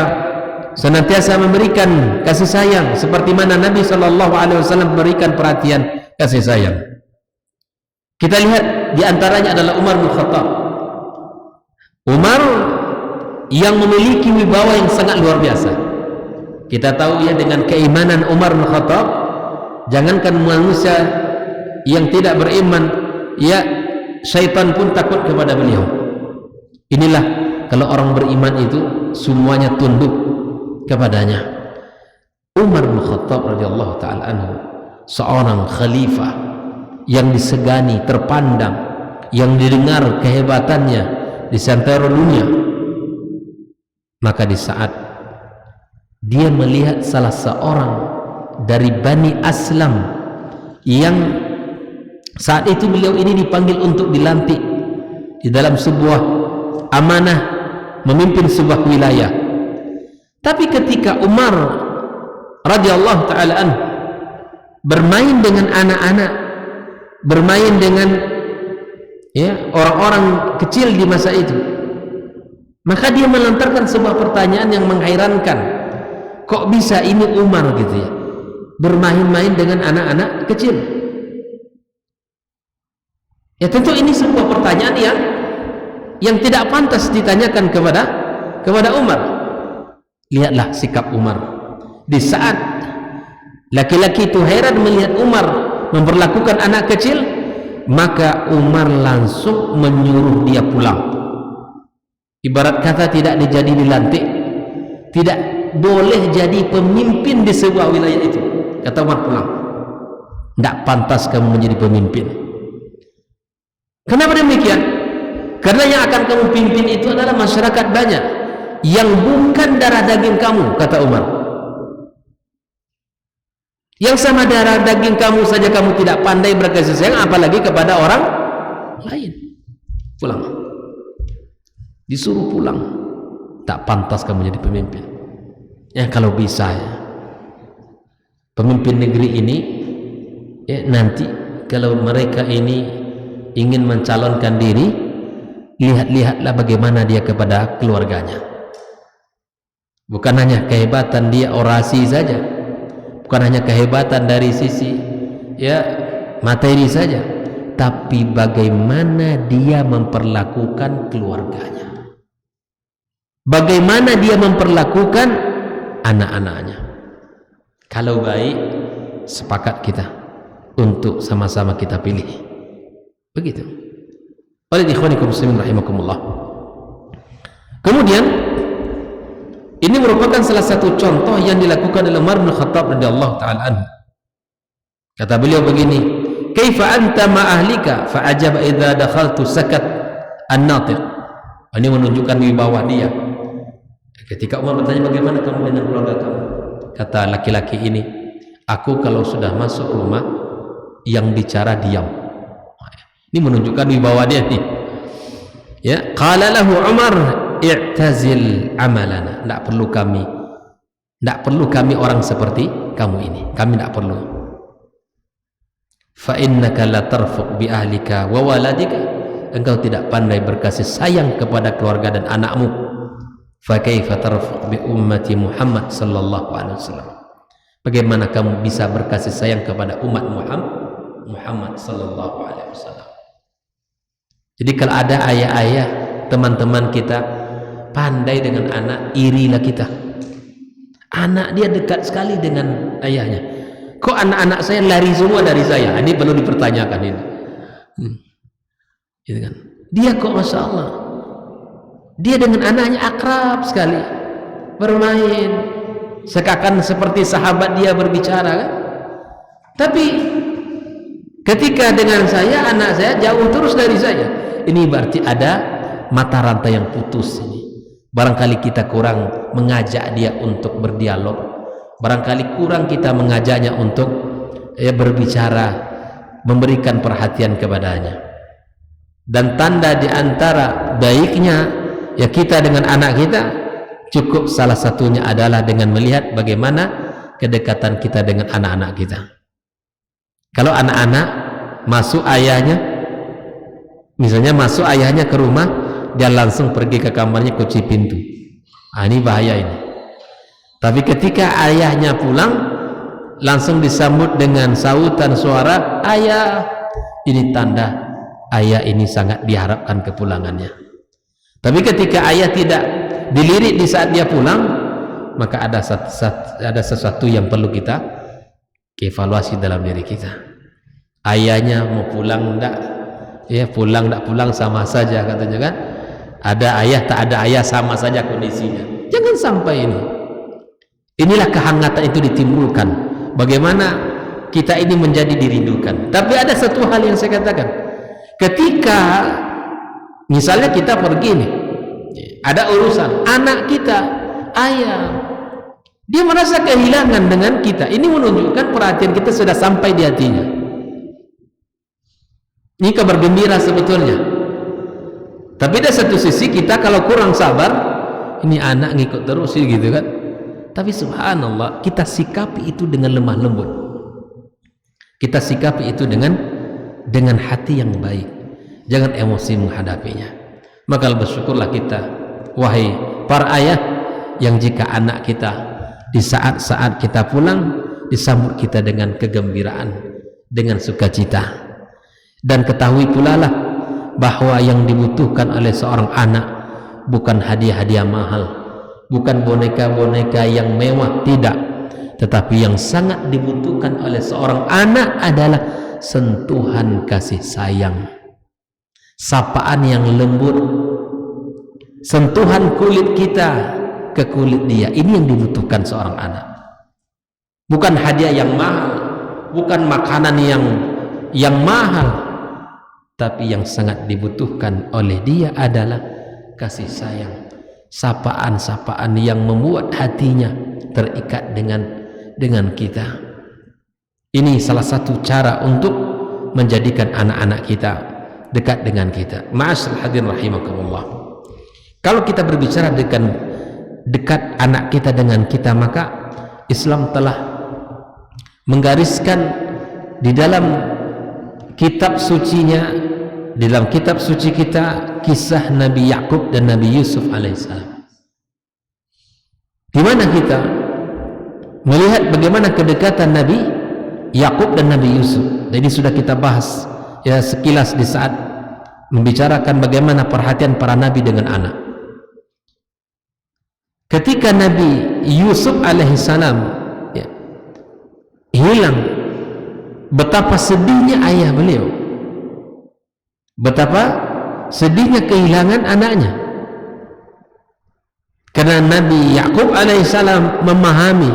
senantiasa memberikan kasih sayang seperti mana Nabi sallallahu alaihi wasallam memberikan perhatian kasih sayang. Kita lihat di antaranya adalah Umar bin Khattab. Umar yang memiliki wibawa yang sangat luar biasa. Kita tahu ya, dengan keimanan Umar bin Khattab, jangankan manusia yang tidak beriman, ya syaitan pun takut kepada beliau. Inilah kalau orang beriman itu semuanya tunduk kepadanya. Umar bin Khattab radhiyallahu taala anhu, seorang khalifah yang disegani, terpandang, yang didengar kehebatannya di seantero dunia. Maka di saat dia melihat salah seorang dari Bani Aslam yang saat itu beliau ini dipanggil untuk dilantik di dalam sebuah amanah memimpin sebuah wilayah, tapi ketika Umar radhiyallahu taala anhu bermain dengan anak-anak, bermain dengan ya orang-orang kecil di masa itu, maka dia melontarkan sebuah pertanyaan yang menghairankan. Kok bisa ini Umar gitu ya bermain-main dengan anak-anak kecil? Ya tentu ini sebuah pertanyaan yang tidak pantas ditanyakan kepada Umar. Lihatlah sikap Umar di saat laki-laki itu heran melihat Umar memperlakukan anak kecil, maka Umar langsung menyuruh dia pulang. Ibarat kata tidak jadi dilantik, tidak boleh jadi pemimpin di sebuah wilayah itu. Kata Umar, pulang, tidak pantas kamu menjadi pemimpin. Kenapa demikian? Karena yang akan kamu pimpin itu adalah masyarakat banyak yang bukan darah daging kamu, kata Umar. Yang sama darah daging kamu saja kamu tidak pandai berkasih sayang, apalagi kepada orang lain. Pulang, disuruh pulang. Tak pantas kamu jadi pemimpin. Ya kalau bisa ya, pemimpin negeri ini ya nanti kalau mereka ini ingin mencalonkan diri, lihat-lihatlah bagaimana dia kepada keluarganya. Bukan hanya kehebatan dia orasi saja, bukan hanya kehebatan dari sisi ya materi saja, tapi bagaimana dia memperlakukan keluarganya, bagaimana dia memperlakukan anak-anaknya. Kalau baik, sepakat kita untuk sama-sama kita pilih. Begitu. Oleh ikhwanikum muslimin rahimakumullah. Kemudian ini merupakan salah satu contoh yang dilakukan oleh Umar bin Khattab radhiyallahu taala anhu Kata beliau begini, kaifa anta ma ahlika fa ajaba idza dakhaltu sakat an-natiq. Ini menunjukkan wibawa dia. Ketika Umar bertanya, bagaimana kamu dengan keluarga kamu? Kata laki-laki ini, aku kalau sudah masuk rumah yang bicara diam. Ini menunjukkan wibawa dia nih. Ya, qala lahu Umar, i'tazil amalana. Tidak perlu kami orang seperti kamu ini. Kami tidak perlu. Fa innaka la tarfuq bi ahlika wa waladika. Engkau tidak pandai berkasih sayang kepada keluarga dan anakmu. Fa kaifa tarfuq bi ummati Muhammad sallallahu alaihi wasallam. Bagaimana kamu bisa berkasih sayang kepada umat Muhammad sallallahu alaihi wasallam? Jadi kalau ada ayah-ayah teman-teman kita pandai dengan anak, irilah kita. Anak dia dekat sekali dengan ayahnya. Kok anak-anak saya lari semua dari saya? Ini perlu dipertanyakan ini. Gitu kan? Dia kok masya Allah, dia dengan anaknya akrab sekali, bermain, seakan seperti sahabat dia berbicara kan? Tapi ketika dengan saya, anak saya jauh terus dari saya. Ini berarti ada mata rantai yang putus ini. Barangkali kita kurang mengajak dia untuk berdialog, barangkali kurang kita mengajaknya untuk berbicara, memberikan perhatian kepadanya. Dan tanda di antara baiknya ya kita dengan anak kita, cukup salah satunya adalah dengan melihat bagaimana kedekatan kita dengan anak-anak kita. Kalau anak-anak masuk ayahnya, misalnya masuk ayahnya ke rumah, dia langsung pergi ke kamarnya, kunci pintu. Ini bahaya ini. Tapi ketika ayahnya pulang, langsung disambut dengan sautan suara ayah. Ini tanda ayah ini sangat diharapkan kepulangannya. Tapi ketika ayah tidak dilirik di saat dia pulang, maka ada sesuatu yang perlu kita evaluasi dalam diri kita. Ayahnya mau pulang enggak? Ya, pulang enggak pulang sama saja katanya kan. Ada ayah tak ada ayah sama saja kondisinya. Jangan sampai ini. Inilah kehangatan itu ditimbulkan. Bagaimana kita ini menjadi dirindukan. Tapi ada satu hal yang saya katakan. Ketika misalnya kita pergi nih, ada urusan anak kita, ayah, dia merasa kehilangan dengan kita. Ini menunjukkan perhatian kita sudah sampai di hatinya. Ini kabar gembira sebetulnya. Tapi ada satu sisi kita kalau kurang sabar, ini anak ngikut terus gitu kan. Tapi subhanallah, kita sikapi itu dengan lemah lembut. Kita sikapi itu dengan hati yang baik. Jangan emosi menghadapinya. Maka bersyukurlah kita, wahai para ayah, yang jika anak kita di saat-saat kita pulang disambut kita dengan kegembiraan, dengan sukacita. Dan ketahui pula lah bahwa yang dibutuhkan oleh seorang anak bukan hadiah-hadiah mahal, bukan boneka-boneka yang mewah, tidak. Tetapi yang sangat dibutuhkan oleh seorang anak adalah sentuhan kasih sayang, sapaan yang lembut, sentuhan kulit kita ke kulit dia. Ini yang dibutuhkan seorang anak. Bukan hadiah yang mahal, bukan makanan yang mahal, tapi yang sangat dibutuhkan oleh dia adalah kasih sayang, sapaan-sapaan yang membuat hatinya terikat dengan kita. Ini salah satu cara untuk menjadikan anak-anak kita dekat dengan kita. Ma'asyiral hadirin rahimakumullah. Kalau kita berbicara dengan dekat anak kita dengan kita, maka Islam telah menggariskan di dalam kitab sucinya, di dalam kitab suci kita, kisah Nabi Yakub dan Nabi Yusuf alaihissalam, di mana kita melihat bagaimana kedekatan Nabi Yakub dan Nabi Yusuf. Jadi sudah kita bahas ya sekilas di saat membicarakan bagaimana perhatian para nabi dengan anak. Ketika Nabi Yusuf alaihissalam ya, hilang, betapa sedihnya ayah beliau, betapa sedihnya kehilangan anaknya. Karena Nabi Yakub alaihissalam memahami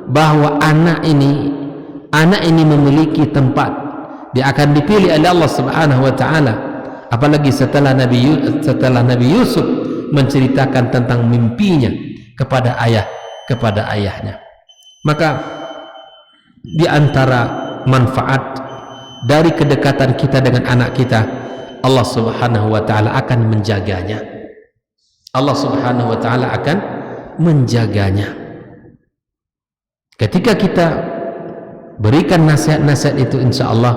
bahwa anak ini anak ini memiliki tempat, dia akan dipilih oleh Allah Subhanahu wa taala. Apalagi setelah Nabi Yusuf menceritakan tentang mimpinya kepada ayahnya. Maka di antara manfaat dari kedekatan kita dengan anak kita, Allah Subhanahu wa taala akan menjaganya. Allah Subhanahu wa taala akan menjaganya. Ketika kita berikan nasihat-nasihat itu, insya Allah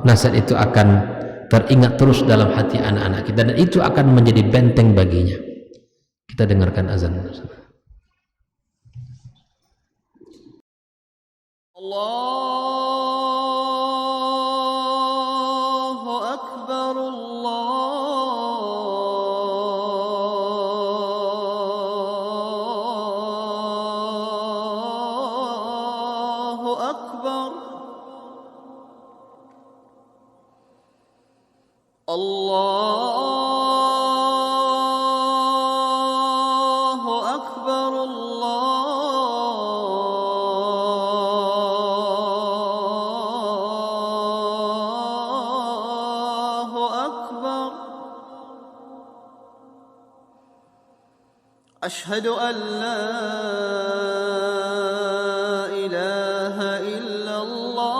nasihat itu akan teringat terus dalam hati anak-anak kita, dan itu akan menjadi benteng baginya. Kita dengarkan azan. Allahu Akbar, Allahu Akbar, Allahu Akbar, Allahu Akbar. Ashhadu an la ilaha illallah.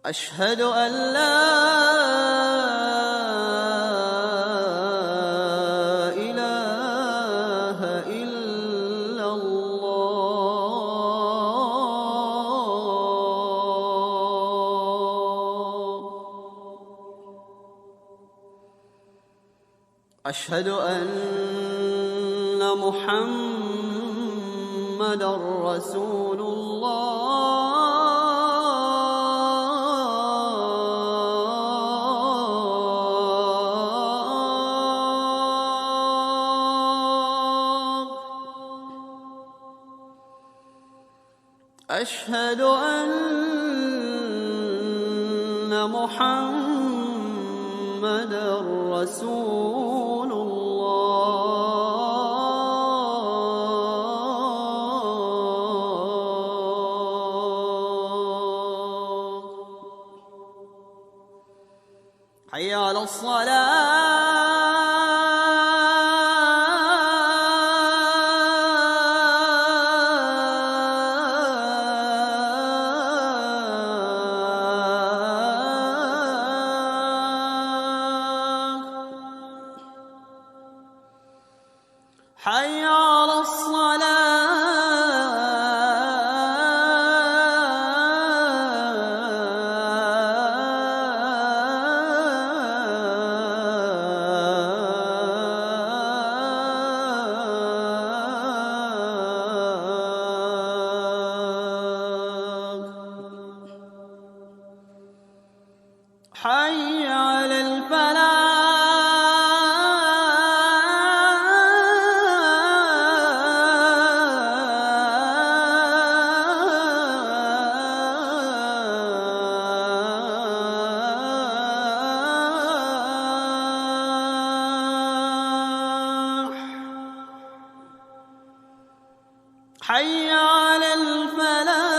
Ashhadu an la ilaha illallah. Ashhadu anna Muhammadar Rasulullah. Ashhadu anna Muhammadar Rasulullah. Hayya 'alas salah. Hayya 'alas salah. Hayya 'alal falah. Hayya 'alal falah.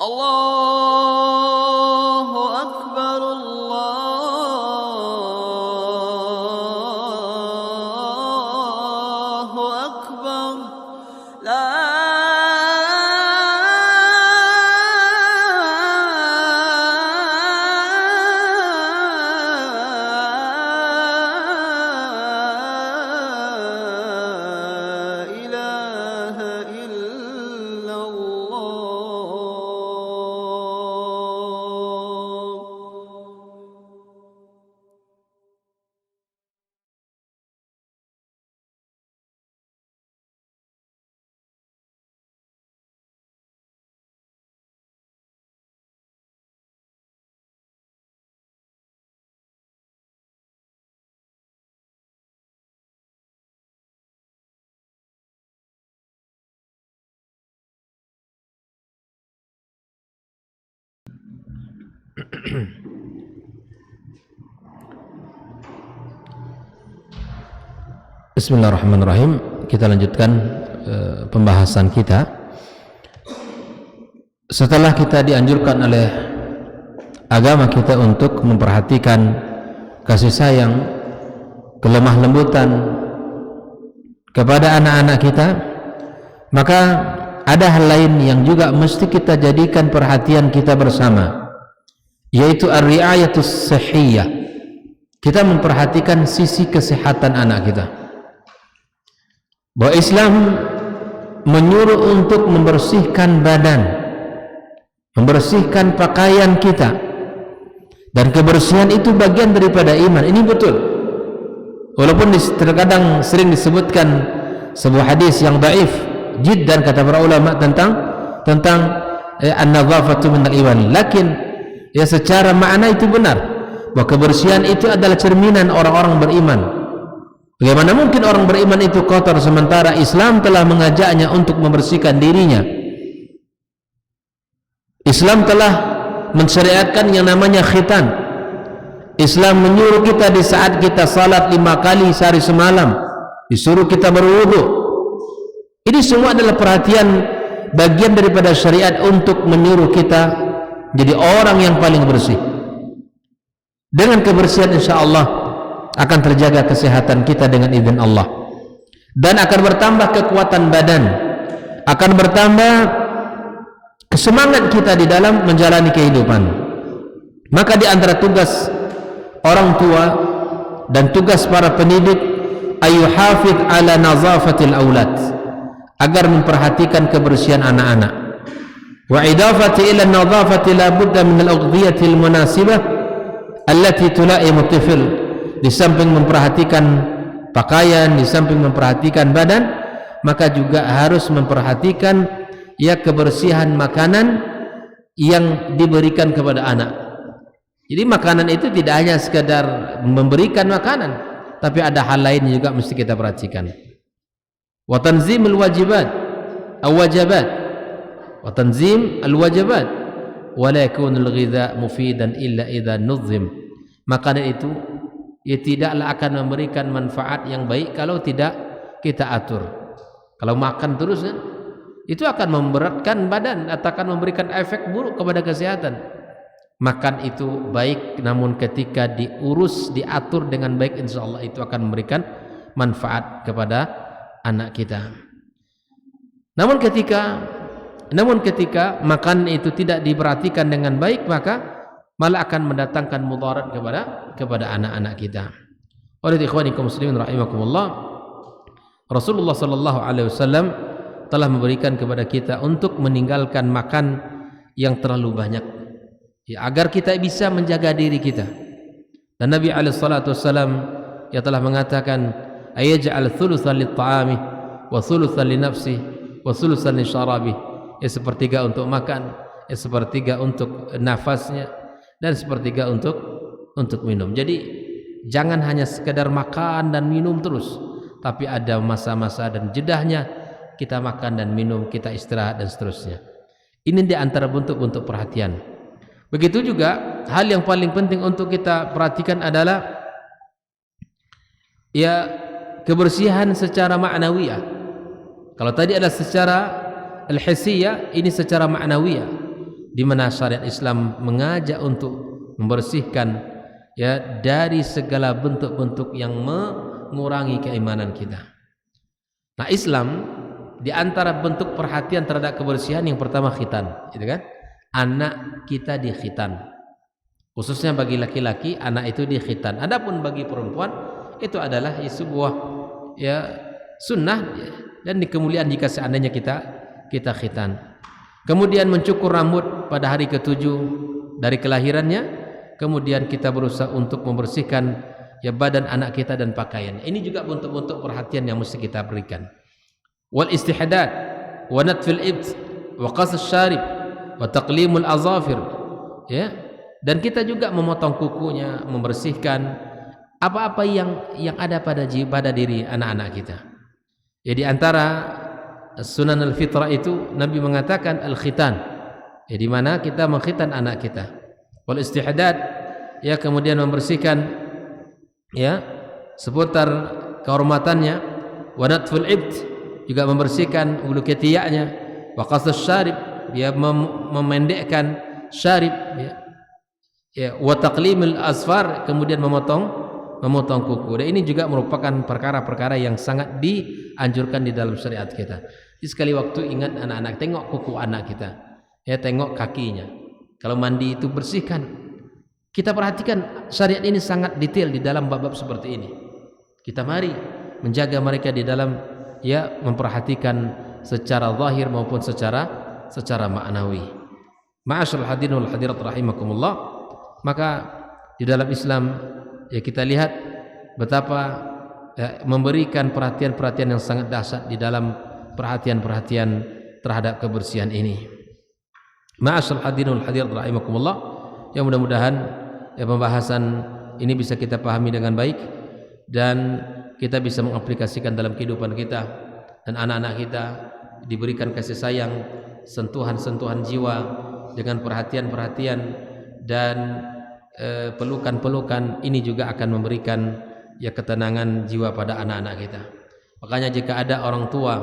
Allahu Akbar, Allahu Akbar. La ilaha illallah. Bismillahirrahmanirrahim. Kita lanjutkan pembahasan kita. Setelah kita dianjurkan oleh agama kita untuk memperhatikan kasih sayang, kelemah lembutan kepada anak-anak kita, maka ada hal lain yang juga mesti kita jadikan perhatian kita bersama, yaitu ar-ri'ayatus sihhiyah. Kita memperhatikan sisi kesehatan anak kita. Bahwa Islam menyuruh untuk membersihkan badan, membersihkan pakaian kita, dan kebersihan itu bagian daripada iman. Ini betul, walaupun terkadang sering disebutkan sebuah hadis yang dhaif jiddan kata para ulama tentang an-nadhafatu minal iman, lakin ya secara makna itu benar bahwa kebersihan itu adalah cerminan orang-orang beriman. Bagaimana mungkin orang beriman itu kotor sementara Islam telah mengajaknya untuk membersihkan dirinya? Islam telah mensyariatkan yang namanya khitan. Islam menyuruh kita di saat kita salat 5 kali sehari semalam, disuruh kita berwudu. Ini semua adalah perhatian bagian daripada syariat untuk menyuruh kita jadi orang yang paling bersih. Dengan kebersihan insyaallah akan terjaga kesehatan kita dengan izin Allah, dan akan bertambah kekuatan badan, akan bertambah semangat kita di dalam menjalani kehidupan. Maka di antara tugas orang tua dan tugas para pendidik ayyuhafid ala nazafatil aulad, agar memperhatikan kebersihan anak-anak. Wa idafati ila nazafati la budda min al-aghdhiyati al-munasibah allati tulaimu tifl. Di samping memperhatikan pakaian, di samping memperhatikan badan, maka juga harus memperhatikan ya kebersihan makanan yang diberikan kepada anak. Jadi makanan itu tidak hanya sekadar memberikan makanan, tapi ada hal lain juga mesti kita perhatikan. Wa tanzimul wajibat aw wajibat, wa tanzim al wajibat wa la yakunul ghidha mufidan illa idza nuzim. Makanan itu ia tidaklah akan memberikan manfaat yang baik kalau tidak kita atur. Kalau makan terus kan, itu akan memberatkan badan atau akan memberikan efek buruk kepada kesehatan. Makan itu baik, namun ketika diurus, diatur dengan baik, insya Allah itu akan memberikan manfaat kepada anak kita. Namun ketika makan itu tidak diperhatikan dengan baik, maka malah akan mendatangkan mudarat kepada anak-anak kita. Oleh ikhwanikum muslimin rahimakumullah, Rasulullah sallallahu alaihi wasallam telah memberikan kepada kita untuk meninggalkan makan yang terlalu banyak, ya, agar kita bisa menjaga diri kita. Dan Nabi alaihi salatu wasallam ya telah mengatakan ayaj'al thulutsan lit-ta'ami wa thulutsan li nafsi wa thulutsan li syarabi, ya sepertiga untuk makan, ya sepertiga untuk nafasnya, dan sepertiga untuk minum. Jadi jangan hanya sekedar makan dan minum terus, tapi ada masa-masa dan jedahnya kita makan dan minum, kita istirahat dan seterusnya. Ini di antara bentuk-bentuk perhatian. Begitu juga hal yang paling penting untuk kita perhatikan adalah ya kebersihan secara ma'nawiyah. Kalau tadi adalah secara al-hissiyah, ini secara ma'nawiyah, di mana syariat Islam mengajak untuk membersihkan ya dari segala bentuk-bentuk yang mengurangi keimanan kita. Nah, Islam di antara bentuk perhatian terhadap kebersihan yang pertama khitan, gitu kan? Anak kita dikhitan. Khususnya bagi laki-laki, anak itu dikhitan. Adapun bagi perempuan itu adalah sebuah ya sunnah dan kemuliaan jika seandainya kita khitan. Kemudian mencukur rambut pada hari ke-7 dari kelahirannya, kemudian kita berusaha untuk membersihkan ya badan anak kita dan pakaian. Ini juga bentuk-bentuk perhatian yang mesti kita berikan. Wal istihdad wa natfil ibt wa qas asy-syarib wa taqlimul azafir, ya. Dan kita juga memotong kukunya, membersihkan apa-apa yang ada pada diri anak-anak kita. Ya, di antara sunan al-fitrah itu Nabi mengatakan al-khitan, ya, di mana kita mengkhitan anak kita. wal istihdad, ya, kemudian membersihkan, ya, seputar kehormatannya, wa natful ibd, juga membersihkan bulu ketiaknya, wa qasas syarib, dia memendekkan syarib, ya, ya, wa taqlimul asfar, kemudian memotong kuku. Dan ini juga merupakan perkara-perkara yang sangat dianjurkan di dalam syariat kita. Jadi sekali waktu ingat anak-anak, tengok kuku anak kita, ya, tengok kakinya. Kalau mandi itu bersihkan. Kita perhatikan syariat ini sangat detail di dalam bab-bab seperti ini. Kita mari menjaga mereka di dalam, ya, memperhatikan secara zahir maupun secara maknawi. Ma'asyiral hadirin wal hadirat rahimakumullah. Maka di dalam Islam, ya, kita lihat betapa, ya, memberikan perhatian-perhatian yang sangat dahsyat di dalam perhatian-perhatian terhadap kebersihan ini. Ma'asyiral hadirin wal hadirat rahimakumullah. Yang mudah-mudahan, ya, pembahasan ini bisa kita pahami dengan baik dan kita bisa mengaplikasikan dalam kehidupan kita, dan anak-anak kita diberikan kasih sayang, sentuhan-sentuhan jiwa dengan perhatian-perhatian dan pelukan-pelukan. Ini juga akan memberikan, ya, ketenangan jiwa pada anak-anak kita. Makanya jika ada orang tua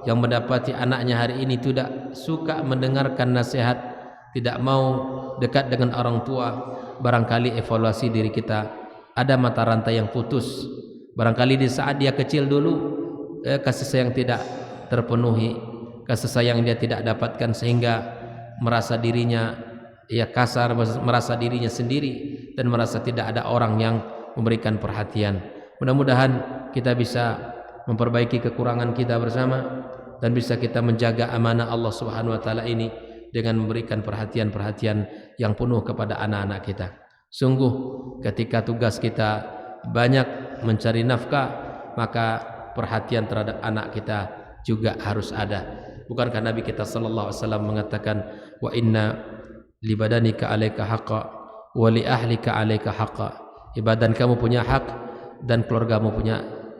yang mendapati anaknya hari ini tidak suka mendengarkan nasihat, tidak mau dekat dengan orang tua, barangkali evaluasi diri kita, ada mata rantai yang putus. Barangkali di saat dia kecil dulu, kasih sayang tidak terpenuhi, kasih sayang dia tidak dapatkan, sehingga merasa dirinya, ya, kasar, merasa dirinya sendiri, dan merasa tidak ada orang yang memberikan perhatian. Mudah-mudahan kita bisa memperbaiki kekurangan kita bersama dan bisa kita menjaga amanah Allah Subhanahu wa taala ini dengan memberikan perhatian-perhatian yang penuh kepada anak-anak kita. Sungguh ketika tugas kita banyak mencari nafkah, maka perhatian terhadap anak kita juga harus ada. Bukankah Nabi kita sallallahu alaihi wasallam mengatakan, wa inna li badanika 'alaika haqqa wa li ahlika 'alaika haqqa. Badan kamu punya hak dan keluargamu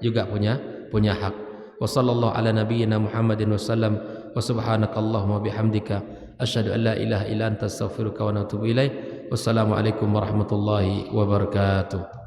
juga punya hak. Wa sallallahu ala nabiyyina Muhammadin wasallam wa subhanakallahumma bihamdika asyhadu an la ilaha illa anta astaghfiruka wa atubu ilaik. Wassalamu alaikum warahmatullahi wabarakatuh.